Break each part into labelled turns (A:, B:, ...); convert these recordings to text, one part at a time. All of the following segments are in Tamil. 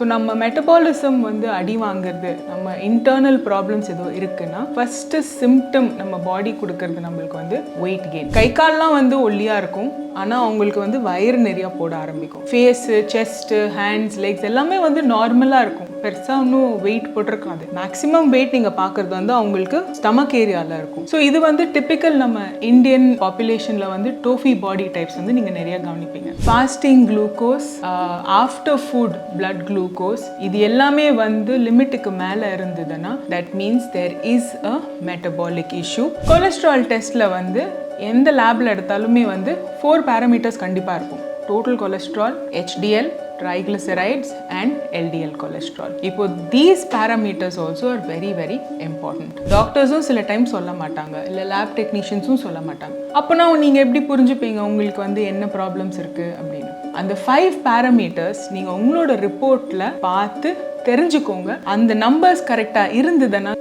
A: ஸோ நம்ம மெட்டபாலிசம் அடி வாங்குறது, நம்ம இன்டர்னல் ப்ராப்ளம்ஸ் ஏதோ இருக்குன்னா ஃபஸ்ட்டு சிம்டம் நம்ம பாடி கொடுக்கறது நம்மளுக்கு வெயிட் கெயின். கை கால்லாம் ஒல்லியாக இருக்கும், ஆனால் அவங்களுக்கு வயிறு நிறையா போட ஆரம்பிக்கும். ஃபேஸு, செஸ்ட்டு, ஹேண்ட்ஸ், லெக்ஸ் எல்லாமே நார்மலாக இருக்கும், பெருசாக ஒன்றும் வெயிட் போட்டிருக்காது. மேக்ஸிமம் வெயிட் நீங்கள் பார்க்குறது அவங்களுக்கு ஸ்டமக் ஏரியாவில் இருக்கும். ஸோ இது டிப்பிக்கல் நம்ம இந்தியன் பாப்புலேஷனில் டோஃபி பாடி டைப்ஸ் நீங்கள் நிறைய கவனிப்பீங்க. Fasting glucose, after food blood glucose, இது எல்லாமே லிமிட்டுக்கு மேலே இருந்ததுன்னா that means there is a metabolic issue. Cholesterol டெஸ்ட்டில் எந்த லேபில் எடுத்தாலுமே 4 பேராமீட்டர்ஸ் கண்டிப்பாக இருக்கும். Total cholesterol, HDL, triglycerides and LDL cholesterol. இப்போ these parameters also are very very important. டாக்டர்ஸும் சில டைம் சொல்ல மாட்டாங்க, இல்லை லேப் டெக்னீஷியன்ஸும் சொல்ல மாட்டாங்க. அப்போனா நீங்கள் எப்படி புரிஞ்சுப்பீங்க உங்களுக்கு என்ன ப்ராப்ளம்ஸ் இருக்குது அப்படின்னு? அந்த 5 பேராமீட்டர்ஸ் நீங்கள் உங்களோட ரிப்போர்ட்டில் பார்த்து தெரிஞ்சுக்கோங்க. அந்த நம்பர்ஸ் கரெக்டாக இருந்ததுன்னா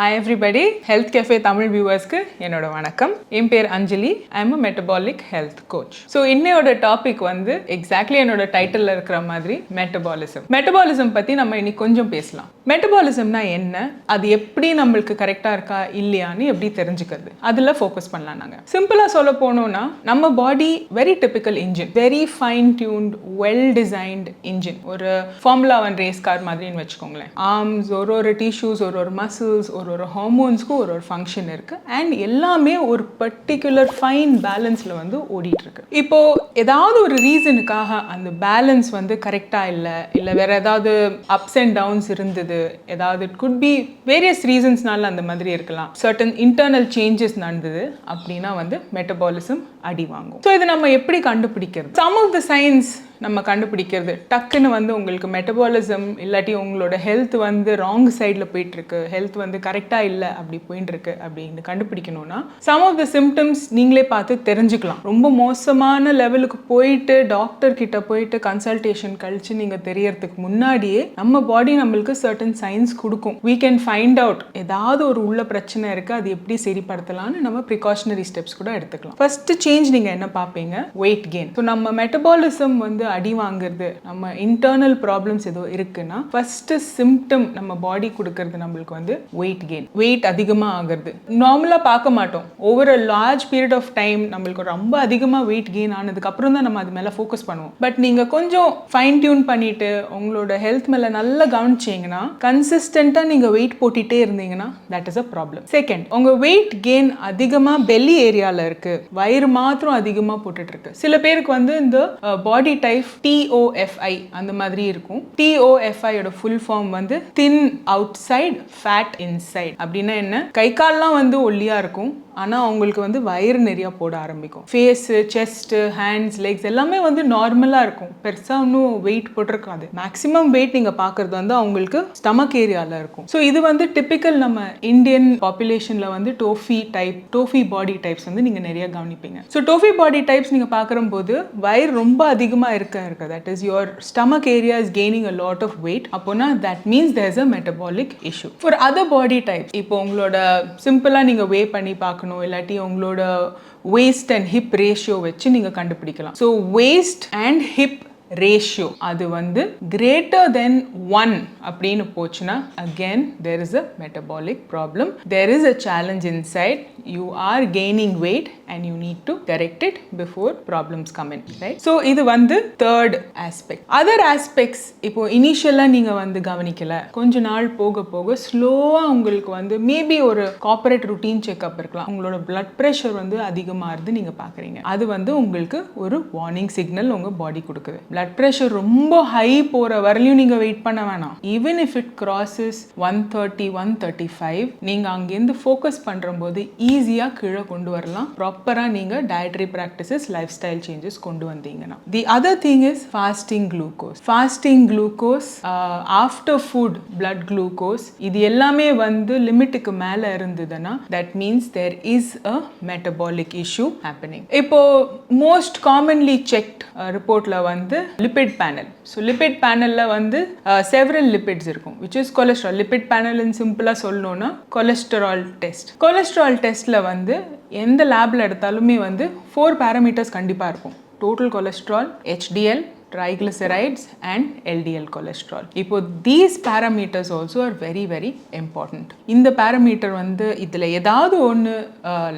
A: Hi everybody, Health Cafe Tamil viewers-க்கு என்னோட வணக்கம். என் பேர் அஞ்சலி. I am a metabolic health coach. So இன்னையோட டாபிக் எக்ஸாக்ட்லி என்னோட டைட்டிலில் இருக்கிற மாதிரி மெட்டபாலிசம். மெட்டபாலிசம் பற்றி நம்ம இன்னைக்கு கொஞ்சம் பேசலாம். மெட்டபாலிசம்னா என்ன, அது எப்படி நம்மளுக்கு கரெக்டாக இருக்கா இல்லையான்னு எப்படி தெரிஞ்சுக்கிறது, அதில் ஃபோக்கஸ் பண்ணலாம். நாங்கள் சிம்பிளாக சொல்ல போனோம்னா நம்ம பாடி very typical engine, very fine tuned, well designed engine. ஒரு ஃபார்முலா 1 ரேஸ் கார் மாதிரின்னு வச்சுக்கோங்களேன். ஆர்ம்ஸ், ஒரு டிஷ்யூஸ், ஒரு மசில்ஸ், ஒரு ஹார்மோன்ஸ்க்கு ஒரு ஃபங்க்ஷன் இருக்கு, அண்ட் எல்லாமே ஒரு பர்டிகுலர் ஃபைன் பேலன்ஸ்ல ஓடிட்டு இருக்கு. இப்போ ஏதாவது ஒரு ரீசனுக்காக அந்த பேலன்ஸ் கரெக்டாக இல்லை வேற ஏதாவது அப்ஸ் அண்ட் டவுன்ஸ் இருந்தது, ஏதாவது இட் குட் பி வேரியஸ் ரீசன்ஸ்னால அந்த மாதிரி இருக்கலாம், சர்டன் இன்டர்னல் சேஞ்சஸ் நடந்தது அப்படின்னா மெட்டபாலிசம் அடி வாங்கும். ஸோ இது நம்ம எப்படி கண்டுபிடிக்கிறது? சம் ஆஃப் த சைன்ஸ் நம்ம கண்டுபிடிக்கிறது டக்குன்னு உங்களுக்கு மெட்டபாலிசம் இல்லாட்டி உங்களோட ஹெல்த் ராங் சைடில் போயிட்டுருக்கு, ஹெல்த் கரெக்டாக இல்லை அப்படி போயிட்டுருக்கு அப்படின்னு கண்டுபிடிக்கணும்னா சம் ஆஃப் த சிம்டம்ஸ் நீங்களே பார்த்து தெரிஞ்சுக்கலாம். ரொம்ப மோசமான லெவலுக்கு போயிட்டு டாக்டர் கிட்ட போயிட்டு கன்சல்டேஷன் கழிச்சு நீங்கள் தெரியறதுக்கு முன்னாடியே நம்ம பாடி நம்மளுக்கு சர்டன் சைன்ஸ் கொடுக்கும். we can find out ஏதாவது ஒரு உள்ள பிரச்சனை இருக்குது, அது எப்படி சரிப்படுத்தலாம்னு நம்ம ப்ரிகாஷனரி ஸ்டெப்ஸ் கூட எடுத்துக்கலாம். ஃபர்ஸ்ட் சேஞ்ச் நீங்கள் என்ன பார்ப்பீங்க? Weight gain. ஸோ நம்ம மெட்டபாலிசம் அடி வாங்குறது, நம்ம இன்டர்னல் ப்ராப்ளம்ஸ் ஏதோ இருக்குன்னா ஃபர்ஸ்ட் சிம்டம் நம்ம பாடி கொடுக்கறது நம்மளுக்கு வெயிட் கெயின். வெயிட் அதிகமாக ஆகுறது நார்மலாக பார்க்க மாட்டோம். Over a large period of time நம்மளுக்கு ரொம்ப அதிகமாக வெயிட் கெயின் ஆனதுக்கு அப்புறம் தான் நம்ம அது மேலே ஃபோக்கஸ் பண்ணுவோம். பட் நீங்கள் கொஞ்சம் ஃபைன் டியூன் பண்ணிட்டு உங்களோட ஹெல்த் மேலே நல்லா கவனிச்சிங்கன்னா, கன்சிஸ்டண்ட்டாக நீங்கள் வெயிட் போட்டுட்டே இருந்தீங்கன்னா that is a problem. Second, உங்கள் வெயிட் கெயின் அதிகமாக பெல்லி ஏரியாவில் இருக்கு, வயிறு மாத்திரம் அதிகமாக போட்டுட்டு இருக்கு. சில பேருக்கு இந்த பாடி டைப் TOFI அந்த மாதிரி இருக்கும். TOFI ஓட full form thin outside fat inside. அப்படின்னா என்ன? கை கால்லாம் ஒல்லியா இருக்கும், ஆனால் அவங்களுக்கு வயிறு நிறையா போட ஆரம்பிக்கும். ஃபேஸு, செஸ்ட்டு, ஹேண்ட்ஸ், லெக்ஸ் எல்லாமே நார்மலாக இருக்கும், பெருசாக ஒன்றும் வெயிட் போட்டிருக்காது. மேக்ஸிமம் வெயிட் நீங்கள் பார்க்குறது அவங்களுக்கு ஸ்டமக் ஏரியாவில் இருக்கும். ஸோ இது டிப்பிக்கல் நம்ம இந்தியன் பாப்புலேஷனில் டோஃபி பாடி டைப்ஸ் நீங்கள் நிறைய கவனிப்பீங்க. ஸோ டோஃபி பாடி டைப்ஸ் நீங்கள் பார்க்கும்போது வயிறு ரொம்ப அதிகமாக இருக்கு, that is your stomach area is gaining a lot of weight. அப்போனா that means there is a metabolic issue. For other body types, இப்போ உங்களோட சிம்பிளாக நீங்கள் வே பண்ணி பார்க்கணும், இல்லாட்டி உங்களோட waist and hip ratio வச்சு நீங்க கண்டுபிடிக்கலாம். So waist and hip ratio அது greater than 1 அப்படின்னு போச்சுன்னா again there is a metabolic problem, there is a challenge inside, you are gaining weight and you need to correct it before problems come in, right? So இது third aspect. Other aspects, இப்போ இனிஷியலா நீங்க கவனிக்கல, கொஞ்ச நாள் போக போக ஸ்லோவா உங்களுக்கு மேபி ஒரு கார்ப்பரேட் ரூட்டீன் செக்அப் இருக்கலாம், உங்களோட பிளட் பிரஷர் அதிகமாகுது நீங்க பாக்குறீங்க, அது உங்களுக்கு ஒரு வார்னிங் சிக்னல் உங்க பாடி கொடுக்குது. பிளட் பிரஷர் ரொம்ப ஹை போற வரையிலும் நீங்க வெயிட் பண்ண வேணாம். ஈவன் இஃப் இட் கிராசஸ் 130, 135, நீங்க அங்கேருந்து ஃபோக்கஸ் பண்றபோது ஈஸியா கீழே கொண்டு வரலாம். ப்ராப்பரா நீங்க dietary practices, lifestyle changes கொண்டு வந்தீங்கன்னா. The other thing is fasting glucose. Fasting glucose, after food blood glucose, இது எல்லாமே லிமிட்டுக்கு மேல இருந்ததுன்னா that means there is a metabolic issue happening. இப்போ மோஸ்ட் காமன்லி செக்ட் ரிப்போர்ட்ல லிபிட் பேனல். ஸோ லிபிட் பேனலில் வந்து செவரல் லிபிட்ஸ் இருக்கும், விச் இஸ் கொலஸ்ட்ரால். லிபிட் பேனல்னு சிம்பிளாக சொல்லணும்னா கொலஸ்ட்ரால் டெஸ்ட். கொலஸ்ட்ரால் டெஸ்ட்டில் வந்து எந்த லேபில் எடுத்தாலுமே வந்து 4 பேராமீட்டர்ஸ் கண்டிப்பாக இருக்கும். Total cholesterol, HDL, triglycerides and LDL cholesterol. இப்போ these parameters also are very very important. இந்த parameter வந்து இதில் ஏதாவது ஒன்று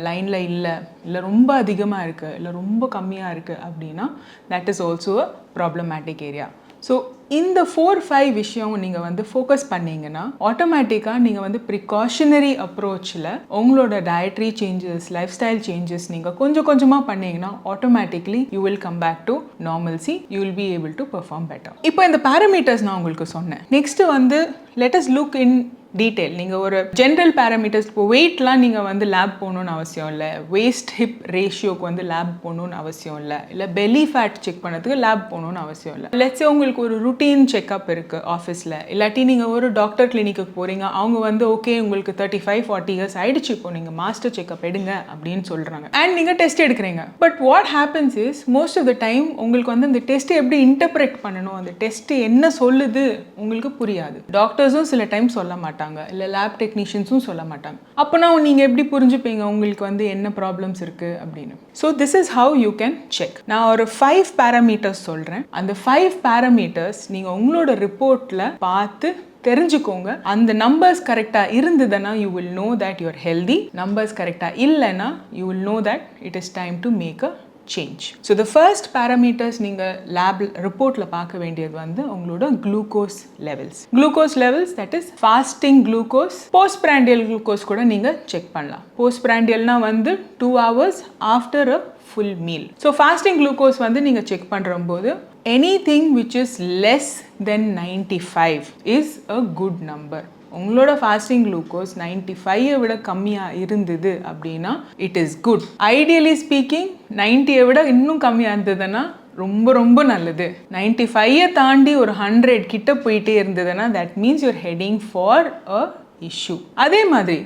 A: லைனில் இல்லை ரொம்ப அதிகமாக இருக்குது இல்லை ரொம்ப கம்மியாக இருக்குது அப்படின்னா that is also a problematic area. So இந்த 4-5 விஷயம் நீங்கள் வந்து ஃபோக்கஸ் பண்ணிங்கன்னா ஆட்டோமேட்டிக்காக நீங்கள் வந்து ப்ரிகாஷனரி அப்ரோச்சில் உங்களோட dietary changes, lifestyle changes நீங்கள் கொஞ்சம் கொஞ்சமாக பண்ணிங்கன்னா automatically you will come back to normalcy. You will be able to perform better. இப்போ இந்த பேராமீட்டர்ஸ் நான் உங்களுக்கு சொன்னேன். நெக்ஸ்ட்டு வந்து let us look in detail. நீங்கள் ஒரு ஜென்ரல் பேராமீட்டர்ஸ், இப்போ வெயிட்லாம் நீங்கள் வந்து லேப் போகணுன்னு அவசியம் இல்லை, வேஸ்ட் ஹிப் ரேஷியோக்கு வந்து லேப் போகணுன்னு அவசியம் இல்லை பெல்லி ஃபேட் செக் பண்ணுறதுக்கு லேப் போகணுன்னு அவசியம் இல்லை. லெட்ஸே உங்களுக்கு ஒரு ருட்டீன் செக்அப் இருக்குது ஆஃபீஸில், இல்லாட்டி நீங்கள் ஒரு டாக்டர் கிளினிக்கு போகிறீங்க, அவங்க வந்து ஓகே உங்களுக்கு 35-40 இயர்ஸ் ஆயிடுச்சு, இப்போ நீங்கள் மாஸ்டர் செக்அப் எடுங்க அப்படின்னு சொல்கிறாங்க, அண்ட் நீங்கள் டெஸ்ட் எடுக்கிறீங்க. But what happens is most of the time உங்களுக்கு வந்து அந்த டெஸ்ட்டை எப்படி இன்டர்பிரேட் பண்ணணும், அந்த டெஸ்ட்டு என்ன சொல்லுது உங்களுக்கு புரியாது. டாக்டர்ஸும் சில டைம் சொல்ல மாட்டாங்க, இல்லை லேப் டெக்னீஷியன்ஸும் சொல்ல மாட்டாங்க. அப்போனா நீங்கள் எப்படி புரிஞ்சுப்பீங்க உங்களுக்கு வந்து என்ன ப்ராப்ளம்ஸ் இருக்குது அப்படின்னு? So this is how you can check. நான் ஒரு 5 பேராமீட்டர்ஸ் சொல்கிறேன். அந்த 5 பேராமீட்டர்ஸ் நீங்கள் உங்களோட ரிப்போர்ட்டில் பார்த்து தெரிஞ்சுக்கோங்க. அந்த நம்பர்ஸ் கரெக்டாக இருந்ததுன்னா you will know that you're healthy. Numbers கரெக்டாக இல்லைன்னா you will know that it is time to make a change. So the first parameters நீங்கள் லேப் ரிப்போர்ட்டில் பார்க்க வேண்டியது வந்து உங்களோட glucose levels. Glucose levels that is fasting glucose, postprandial glucose கூட நீங்கள் செக் பண்ணலாம். போஸ்ட் பிராண்டியல்னா வந்து 2 hours after a full meal. So fasting glucose வந்து நீங்கள் செக் பண்ணும்போது anything which is less than 95 is a good number. உங்களோட ஃபாஸ்டிங் குளுக்கோஸ் 95 விட கம்மியாக இருந்தது அப்படின்னா it is good. Ideally speaking 90 விட இன்னும் கம்மியாக இருந்ததுன்னா ரொம்ப ரொம்ப நல்லது. 95 தாண்டி ஒரு 100 கிட்ட போயிட்டே இருந்ததுன்னா that means you're heading for a issue. அதே மாதிரி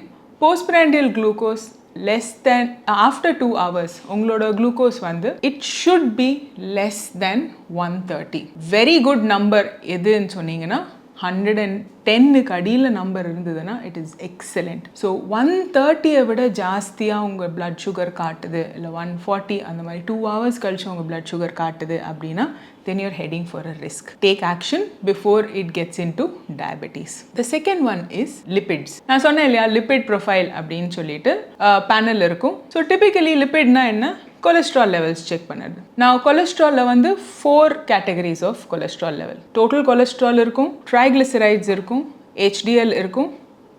A: postprandial glucose less than after 2 hours உங்களோட குளுக்கோஸ் வந்து it should be less than 130. Very good number எதுன்னு சொன்னீங்கன்னா 110க்கு அடியில் நம்பர் இருந்ததுன்னா இட் இஸ் எக்ஸலண்ட். ஸோ 130 விட ஜாஸ்தியாக உங்கள் பிளட் சுகர் காட்டுது, இல்லை 140 அந்த மாதிரி 2 hours கழிச்சு உங்கள் பிளட் சுகர் காட்டுது அப்படின்னா then you're heading for a risk. Take action before it gets into diabetes. The second one is lipids. நான் சொன்னேன் இல்லையா லிபிட் ப்ரொஃபைல் அப்படின்னு சொல்லிட்டு பேனல் இருக்கும். ஸோ டிபிக்கலி லிபிட்னா என்ன? கொலஸ்ட்ரால் லெவல்ஸ் செக் பண்ணுறது. நான் கொலஸ்ட்ராலில் வந்து 4 categories of cholesterol level. Total cholesterol இருக்கும், ட்ரைக்ளிசரைட்ஸ் இருக்கும், HDL இருக்கும்,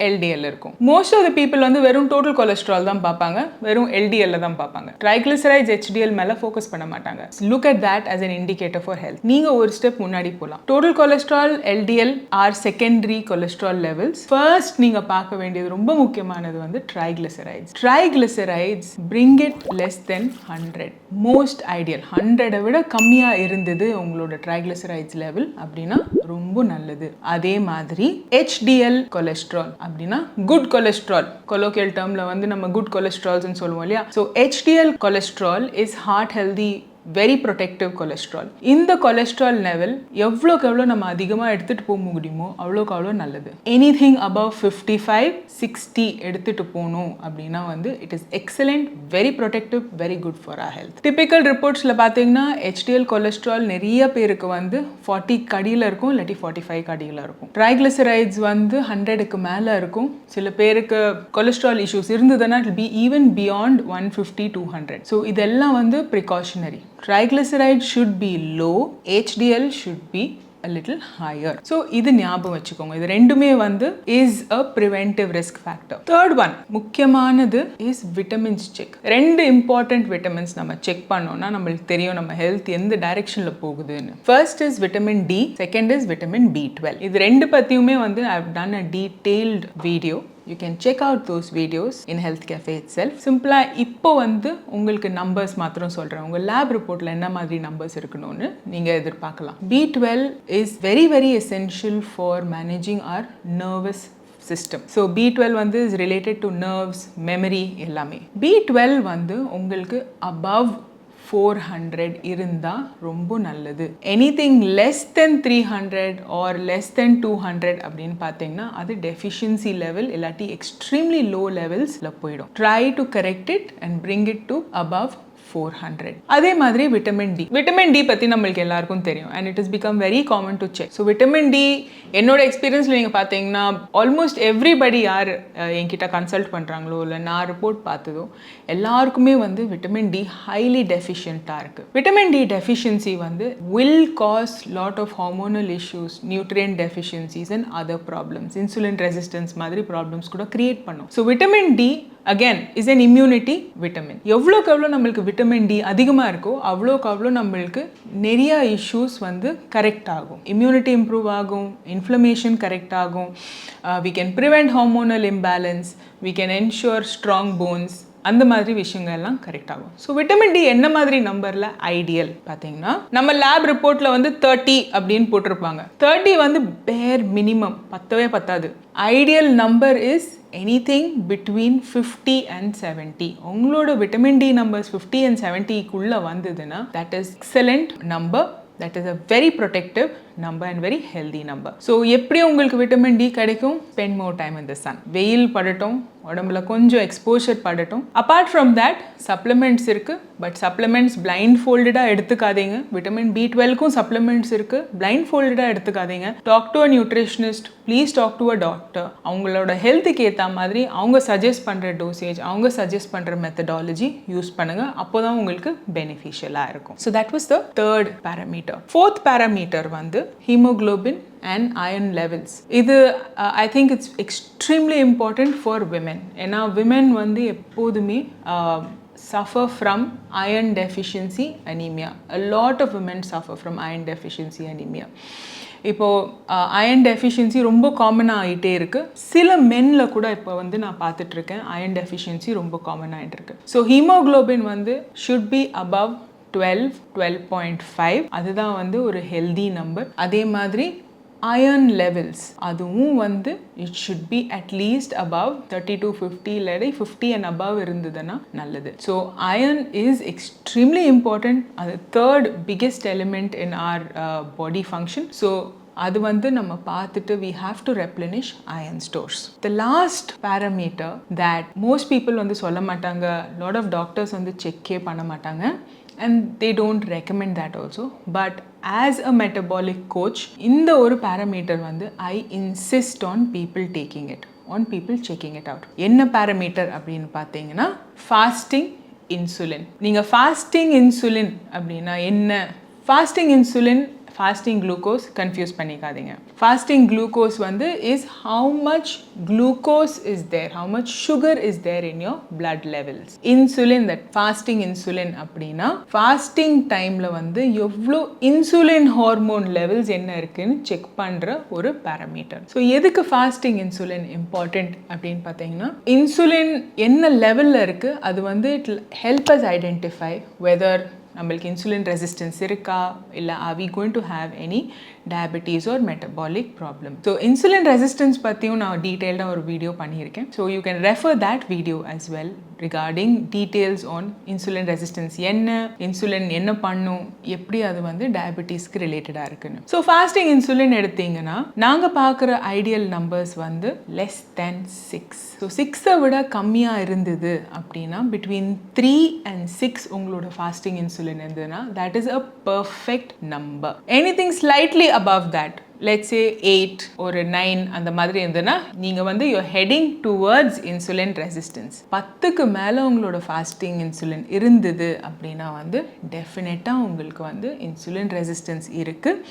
A: LDL இருக்கும். மோஸ்ட் ஆஃப் த பீப்புள் வந்து வெறும் டோட்டல் கொலஸ்ட்ரால் தான் பார்ப்பாங்க, வெறும் LDL தான் பார்ப்பாங்க. ட்ரைக்ளிசரைட்ஸ் HDL மேலே ஃபோக்கஸ் பண்ண மாட்டாங்க. Look at that as an indicator for health. நீங்கள் ஒரு ஸ்டெப் முன்னாடி போகலாம். Total cholesterol, LDL or secondary cholesterol levels. First நீங்கள் பார்க்க வேண்டியது ரொம்ப முக்கியமானது வந்து triglycerides. Triglycerides bring it less than 100. Most ideal 100 விட கம்மியாக இருந்தது உங்களோட ட்ரைக்ளிசரைட்ஸ் லெவல் அப்படின்னா ரொம்ப நல்லது. அதே மாதிரி HDL கொலஸ்ட்ரால் அப்படின்னா குட் கொலஸ்ட்ரால். கொலோக்கியல் டேர்ம்ல வந்து நம்ம குட் கொலஸ்ட்ரால்ஸ்னு சொல்லுவோம் இல்லையா? So HDL cholesterol is heart healthy, very protective cholesterol. இந்த கொலஸ்ட்ரால் லெவல் எவ்வளோக்கு எவ்வளோ நம்ம அதிகமாக எடுத்துகிட்டு போக முடியுமோ அவ்வளோக்கு அவ்வளோ நல்லது. எனிதிங் above 55-60 எடுத்துகிட்டு போகணும் அப்படின்னா வந்து it is excellent, very protective, very good for our health. Typical ரிப்போர்ட்ஸில் பார்த்தீங்கன்னா HDL கொலஸ்ட்ரால் நிறைய பேருக்கு வந்து 40 கடியில் இருக்கும், இல்லாட்டி 45 கடியில் இருக்கும். ட்ரைக்ளிசரைட்ஸ் வந்து 100க்கு மேலே இருக்கும். சில பேருக்கு கொலஸ்ட்ரால் இஷ்யூஸ் இருந்ததுன்னா it be even beyond 150-200. So இதெல்லாம் வந்து precautionary. Triglycerides should be low, HDL should be a little higher. So இது ஞாபகம் வச்சுக்கோங்க. இது ரெண்டுமே வந்து is a preventive risk factor. Third one முக்கியமானது is vitamins check. 2 important vitamins நம்ம செக் பண்ணோம்னா நம்மளுக்கு தெரியும் நம்ம ஹெல்த் எந்த டைரக்ஷன்ல போகுதுன்னு. First is vitamin D, second is vitamin B12. இது ரெண்டு பத்தியுமே வந்து I have done a detailed video. You can check out those videos in Health Cafe itself. சிம்பிளா இப்போ வந்து உங்களுக்கு நம்பர்ஸ் மாத்திரம் சொல்றேன். உங்க லேப் ரிப்போர்ட்ல என்ன மாதிரி நம்பர்ஸ் இருக்கணும்னு நீங்க எதிர்பார்க்கலாம். B12 is very very essential for managing our nervous system. So B12 வந்து is related to nerves, memory எல்லாமே. B12 வந்து உங்களுக்கு above 400 இருந்தால் ரொம்ப நல்லது. Anything less than 300 or less than 200 அப்படின்னு பார்த்தீங்கன்னா அது டெஃபிஷியன்சி லெவல் இல்லாட்டி எக்ஸ்ட்ரீம்லி லோ லெவல்ஸில் போயிடும். Try to correct it and bring it to above 400. அதே மாதிரி விட்டமின் டி பற்றி நம்மளுக்கு எல்லாருக்கும் தெரியும் and it is become very common to check. So vitamin D என்னோட எக்ஸ்பீரியன்ஸில் நீங்கள் பார்த்தீங்கன்னா ஆல்மோஸ்ட் எவ்ரிபடி யார் என்கிட்ட கன்சல்ட் பண்ணுறாங்களோ இல்லை நான் ரிப்போர்ட் பார்த்ததோ எல்லாருக்குமே வந்து விட்டமின் டி ஹைலி டெஃபிஷியண்ட்டாக இருக்குது. விட்டமின் டி டெஃபிஷியன்சி வந்து will cause lot of hormonal issues, nutrient deficiencies and other problems, insulin resistance மாதிரி ப்ராப்ளம்ஸ் கூட கிரியேட் பண்ணும். So vitamin D again is an immunity vitamin. எவ்வளோக்கு எவ்வளோ நம்மளுக்கு விட்டமின் டி அதிகமாக இருக்கோ அவ்வளோக்கு அவ்வளோ நம்மளுக்கு நிறைய இஷ்யூஸ் வந்து கரெக்ட் ஆகும். இம்யூனிட்டி இம்ப்ரூவ் ஆகும், இன்ஃப்ளமேஷன் கரெக்ட் ஆகும், we can prevent hormonal imbalance, we can ensure strong bones, அந்த மாதிரி விஷயங்கள் எல்லாம் கரெக்ட் ஆகும். ஸோ விட்டமின் டி என்ன மாதிரி நம்பரில் ஐடியல் பார்த்தீங்கன்னா நம்ம லேப் ரிப்போர்ட்டில் வந்து 30 அப்படின்னு போட்டிருப்பாங்க. 30 வந்து பேர் மினிமம், பத்தாது. Ideal number is anything between 50 and 70. உங்களோட விட்டமின் டி நம்பர்ஸ் 50 and 70க்குள்ளே வந்ததுன்னா that is excellent number. That is a very protective number and very healthy number. So எப்படி உங்களுக்கு விட்டமின் டி கிடைக்கும்? Spend more time in the sun. வெயில் படட்டும், உடம்புல கொஞ்சம் எக்ஸ்போஷர் படட்டும். அப்பார்ட் ஃப்ரம் தேட் சப்ளிமெண்ட்ஸ் இருக்குது. பட் சப்ளிமெண்ட்ஸ் பிளைண்ட் ஃபோல்டடாக எடுத்துக்காதீங்க. விட்டமின் B12க்கும் சப்ளிமெண்ட்ஸ் இருக்குது, பிளைண்ட் ஃபோல்டடாக எடுத்துக்காதீங்க. Talk to a nutritionist, please talk to a doctor. அவங்களோட ஹெல்த்துக்கு ஏற்ற மாதிரி அவங்க சஜஸ்ட் பண்ணுற டோசேஜ், அவங்க சஜஸ்ட் பண்ணுற மெத்தடாலஜி யூஸ் பண்ணுங்கள். அப்போ தான் உங்களுக்கு பெனிஃபிஷியலாக இருக்கும். So that was the third parameter. Fourth parameter வந்து ஹீமோக்ளோபின் and iron levels. இது I think it's extremely important for women. ஏன்னா women வந்து எப்போதுமே suffer from iron deficiency anemia. A lot of women suffer from iron deficiency anemia. இப்போது அயன் டெஃபிஷியன்சி ரொம்ப காமனாக ஆகிட்டே இருக்குது. சில மென்னில் கூட இப்போ வந்து நான் பார்த்துட்ருக்கேன் அயன் டெஃபிஷியன்சி ரொம்ப காமன் ஆகிட்டு இருக்கு. ஸோ ஹீமோக்ளோபின் வந்து ஷுட் பி above 12.5. அதுதான் வந்து ஒரு ஹெல்தி நம்பர். அதே மாதிரி அயர்ன் லெவல்ஸ் அதுவும் வந்து it should be at least above 30 to 50, இல்லாட்டி 50 and above இருந்ததுன்னா நல்லது. So iron is extremely important. அது தேர்ட் பிக்கெஸ்ட் எலிமெண்ட் இன் ஆர் பாடி ஃபங்க்ஷன். ஸோ அது வந்து நம்ம பார்த்துட்டு we have to replenish iron stores. The last parameter that most people வந்து சொல்ல மாட்டாங்க, lot of doctors வந்து செக்கே பண்ண மாட்டாங்க and they don't recommend that also, but as a metabolic coach இந்த ஒரு parameter வந்து I insist on people taking it, on people checking it out. என்ன parameter அப்படின்னு பார்த்தீங்கன்னா fasting insulin. நீங்கள் fasting insulin அப்படின்னா என்ன? fasting insulin, fasting glucose confuse பண்ணிக்காதீங்க. fasting glucose வந்து is how much glucose is there, how much sugar is there in your blood levels. insulin, that fasting insulin அப்படின்னா fasting timeல வந்து எவ்வளோ இன்சுலின் ஹார்மோன் லெவல்ஸ் என்ன இருக்குன்னு செக் பண்ணுற ஒரு பேராமீட்டர். ஸோ எதுக்கு fasting insulin important அப்படின்னு பார்த்தீங்கன்னா இன்சுலின் என்ன லெவலில் இருக்குது அது வந்து it help us identify whether நம்மளுக்கு இன்சுலின் ரெசிஸ்டன்ஸ் இருக்கா இல்லை are we going to have any diabetes or metabolic problem. So insulin resistance பற்றியும் நான் டீட்டெயில்டாக ஒரு வீடியோ பண்ணியிருக்கேன். So you can refer that video as well regarding details on insulin resistance. என்ன இன்சுலின் என்ன பண்ணும், எப்படி அது வந்து டயபெட்டிஸ்க்கு ரிலேட்டடாக இருக்குன்னு. ஸோ ஃபாஸ்டிங் இன்சுலின் எடுத்தீங்கன்னா நாங்கள் பார்க்குற ஐடியல் நம்பர்ஸ் வந்து less than 6. ஸோ 6-ஐ விட கம்மியாக இருந்தது அப்படின்னா between 3 and 6 உங்களோட ஃபாஸ்டிங் இன்சுலின் இருந்ததுன்னா that is a perfect number. Anything slightly above that, let's say 8 or 9 அந்த மாதிரி இருந்ததுன்னா நீங்கள் வந்து you're heading towards insulin resistance. 10க்கு மேலே உங்களோட ஃபாஸ்டிங் இன்சுலின் இருந்தது அப்படின்னா வந்து டெஃபினட்டாக உங்களுக்கு வந்து இன்சுலின் ரெசிஸ்டன்ஸ் இருக்குது.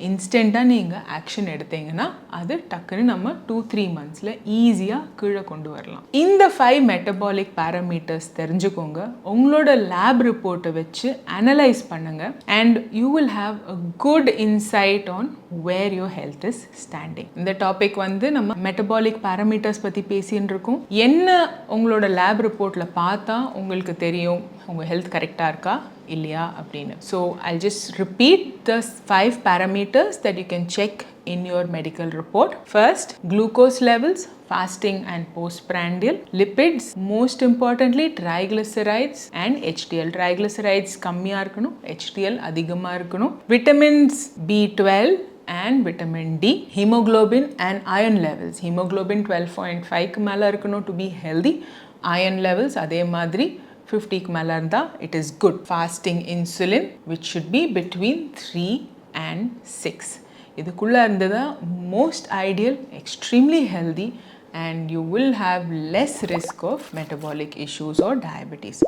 A: இன்ஸ்டண்ட்டாக நீங்கள் ஆக்ஷன் எடுத்தீங்கன்னா அது டக்குன்னு நம்ம 2-3 monthஸில் ஈஸியாக கீழே கொண்டு வரலாம். இந்த 5 மெட்டபாலிக் பேராமீட்டர்ஸ் தெரிஞ்சுக்கோங்க, உங்களோட லேப் ரிப்போர்ட்டை வச்சு அனலைஸ் பண்ணுங்கள் and you will have a good insight on where your health is standing. இந்த டாபிக் வந்து நம்ம மெட்டபாலிக் பேராமீட்டர்ஸ் பற்றி பேசின்னு இருக்கோம். என்ன உங்களோட லேப் ரிப்போர்ட்டில் பார்த்தா உங்களுக்கு தெரியும் உங்கள் ஹெல்த் கரெக்டாக இருக்கா இல்லையா அப்படின்னு. So I'll just repeat the 5 parameters that you can check in your medical report. First, glucose levels fasting and postprandial, lipids, most importantly triglycerides and HDL. Triglycerides கம்மியா இருக்கணும், HDL அதிகமா இருக்கணும். Vitamins B12 and vitamin D, hemoglobin and iron levels. Hemoglobin 12.5 க்கு மேல இருக்கணும் to be healthy. Iron levels அதே மாதிரி 50 க்கு மேல இருந்தா it is good. Fasting insulin which should be between 3 and 6. இதுக்குள்ள இருந்ததா most ideal, extremely healthy, and you will have less risk of metabolic issues or diabetes.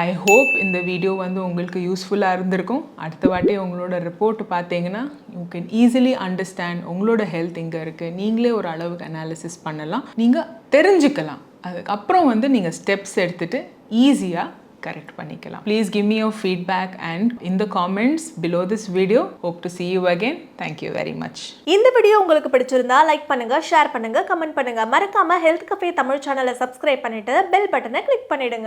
A: I hope இந்த வீடியோ வந்து உங்களுக்கு யூஸ்ஃபுல்லாக இருந்திருக்கும். அடுத்த வாட்டி உங்களோட ரிப்போர்ட் பார்த்தீங்கன்னா you can easily understand உங்களோட ஹெல்த் எங்கே இருக்குது, நீங்களே ஒரு அளவுக்கு அனாலிசிஸ் பண்ணலாம், நீங்கள் தெரிஞ்சுக்கலாம். அதுக்கப்புறம் வந்து நீங்கள் ஸ்டெப்ஸ் எடுத்துகிட்டு ஈஸியாக கரெக்ட் பண்ணிக்கலாம். Please give me your feedback and in the comments below this video. Hope to see you again. Thank you very much.
B: இந்த வீடியோ உங்களுக்கு பிடிச்சிருந்தா லைக் பண்ணுங்க, ஷேர் பண்ணுங்க, கமெண்ட் பண்ணுங்க. மறக்காம ஹெல்த் கஃபே தமிழ் சேனலை சப்ஸ்கிரைப் பண்ணிட்டு பெல் பட்டனை கிளிக் பண்ணிடுங்க.